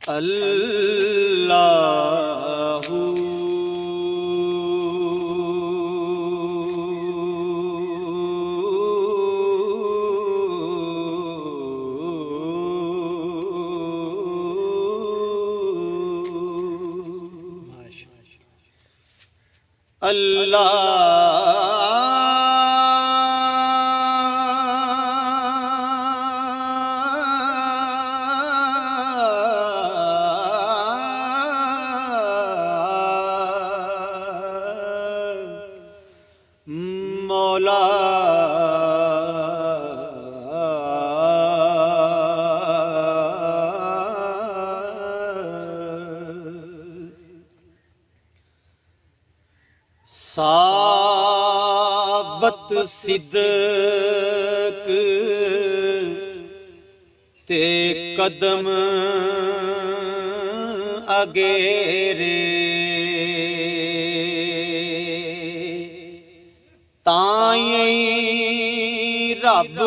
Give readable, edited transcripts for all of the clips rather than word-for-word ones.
अल्लाहु मौला साबत सिद्दक ते कदम अगेरे ताईं रब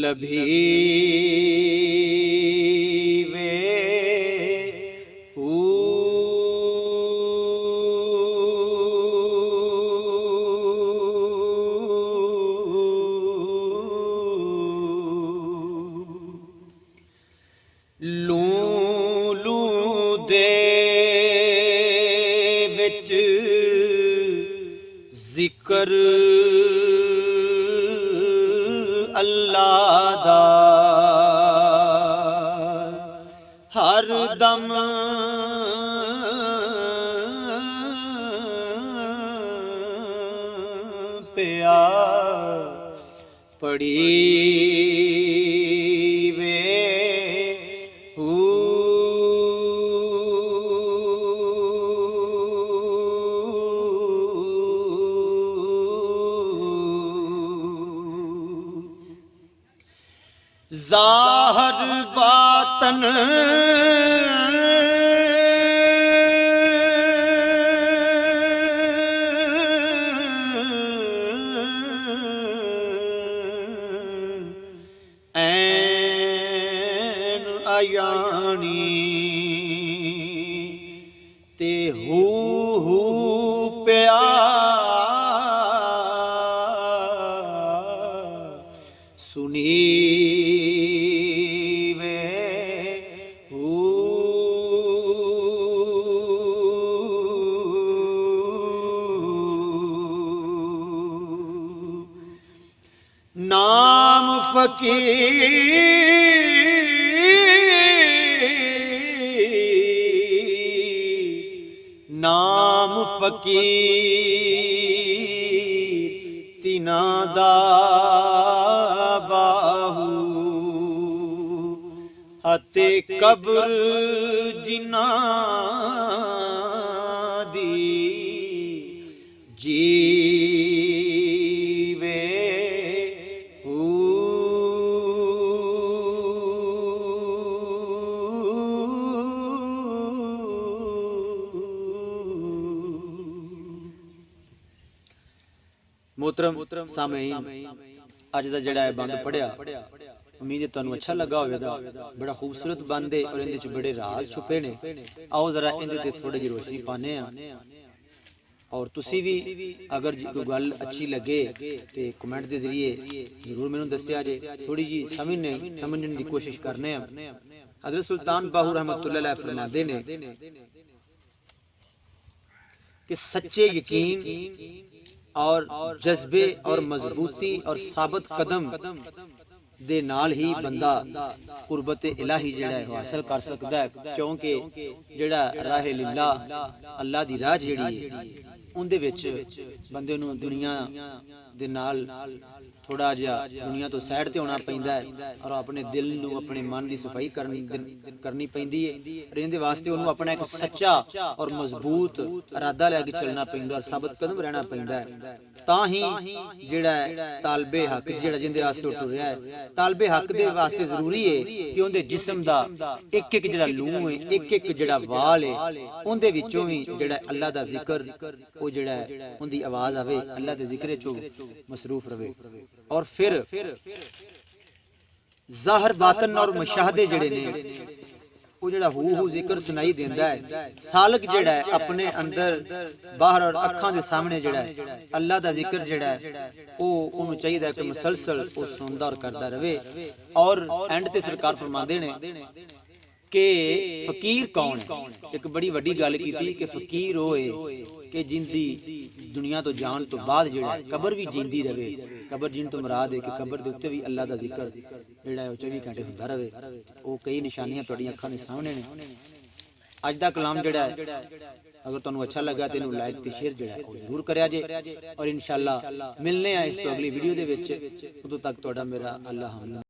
लभीवे लू दे विच जिक्र अल्लाह दा हर दम पिया पड़ी ज़ाहिर बातन ऐन अयानी ते हू प्या सुनी नाम फकीर नाम फकीर तिना दा बाहू हते कब्र जिना दी जी मोहतरम सामीन अज दा जिहड़ा बंद पढ़िया उम्मीद है तुहानू अच्छा लगा होगा। बड़ा खूबसूरत बंद है और इहदे च बड़े राज छुपे ने। आओ जरा इहदे ते थोड़ी जी रोशनी पाने और तुसी भी अगर कोई गल अच्छी लगे तो कमेंट के जरिए जरूर मैनू दस्सिया जे। थोड़ी जी समझने की कोशिश करने। हज़रत सुल्तान बाहू रहमतुल्लाह अलैह फरमाते ने कि सच्चे यकीन और जज्बे और मजबूती और साबित कदम दे नाल ही बंदा कुर्बत इलाही जिहड़ा है हासिल कर सकता है। क्योंकि जिहड़ा राह लिल्लाह अल्लाह दी राह जिहड़ी है उहदे विच बंदे नूं दुनिया दे नाल थोड़ा जिहा दुनिया तो साइड ते होना पैंदा है और अपने दिल नूं अपने मन की सफाई करनी पैंदी है। और इहदे वास्ते उहनूं अपना एक सच्चा और मजबूत इरादा लैके चलना पैंदा और साबित कदम रहना पैंदा है। तां ही जिहड़ा तालबे हक जिहड़ा जिंदे वास्ते उठ रहा है तालबे हक दे वास्ते जरूरी है कि उहदे जिस्म दा एक जिहड़ा लूं है एक जिहड़ा वाल है उहदे विचों ही जिहड़ा अल्लाह दा जिक्र ਉਹ ਜਿਹੜਾ ਉਹਦੀ ਆਵਾਜ਼ ਆਵੇ, ਅੱਲਾ ਦੇ ਜ਼ਿਕਰ ਚ ਮਸਰੂਫ ਰਵੇ। ਔਰ ਫਿਰ ਜ਼ਾਹਰ ਬਾਤਨ ਔਰ ਮੁਸ਼ਾਹਦੇ ਜਿਹੜੇ ਨੇ ਉਹ ਜਿਹੜਾ ਹੂ ਜ਼ਿਕਰ ਸੁਣਾਈ ਦਿੰਦਾ ਹੈ, ਸਾਲਕ ਜਿਹੜਾ ਹੈ ਆਪਣੇ ਅੰਦਰ ਬਾਹਰ ਔਰ ਅੱਖਾਂ ਦੇ ਸਾਹਮਣੇ ਜਿਹੜਾ ਹੈ ਅੱਲਾ ਦਾ ਜ਼ਿਕਰ ਜਿਹੜਾ ਹੈ ਉਹ ਉਹਨੂੰ ਚਾਹੀਦਾ ਕਿ ਮੁਸਲਸਲ ਉਹ ਸੁਣਦਾ ਔਰ ਕਰਦਾ ਰਵੇ। ਔਰ ਐਂਡ ਤੇ ਸਰਕਾਰ ਫਰਮਾਉਂਦੇ ਨੇ ਕਿ ਫਕੀਰ ਕੌਣ ਹੈ। ਇੱਕ ਬੜੀ ਵੱਡੀ ਗੱਲ ਕੀਤੀ ਕਿ ਫਕੀਰ ਹੋਏ ਕਿ ਜਿੰਦੀ ਦੁਨੀਆ ਤੋਂ ਜਾਣ ਤੋਂ ਬਾਅਦ ਜਿਹੜਾ ਕਬਰ ਵੀ ਜਿੰਦੀ ਰਵੇ। ਕਬਰ ਜਿੰਨ ਤੋਂ ਮੁਰਾਦ ਹੈ ਕਿ ਕਬਰ ਦੇ ਉੱਤੇ ਵੀ ਅੱਲਾ ਦਾ ਜ਼ਿਕਰ ਜਿਹੜਾ ਹੈ ਉਹ 24 ਘੰਟੇ ਹੁੰਦਾ ਰਵੇ। ਉਹ ਕਈ ਨਿਸ਼ਾਨੀਆਂ ਤੁਹਾਡੀਆਂ ਅੱਖਾਂ ਦੇ ਸਾਹਮਣੇ ਨੇ। ਅੱਜ ਦਾ ਕਲਾਮ ਜਿਹੜਾ ਹੈ ਅਗਰ ਤੁਹਾਨੂੰ ਅੱਛਾ ਲੱਗਾ ਤੇ ਇਹਨੂੰ ਲਾਈਕ ਤੇ ਸ਼ੇਅਰ ਜਿਹੜਾ ਉਹ ਜ਼ਰੂਰ ਕਰਿਆ ਜੇ। ਔਰ ਇਨਸ਼ਾਅੱਲਾ ਮਿਲਨੇ ਆ ਇਸ ਤੋਂ ਅਗਲੀ ਵੀਡੀਓ ਦੇ ਵਿੱਚ। ਉਦੋਂ ਤੱਕ ਤੁਹਾਡਾ ਮੇਰਾ ਅੱਲਾ ਹਾਫਿਜ਼।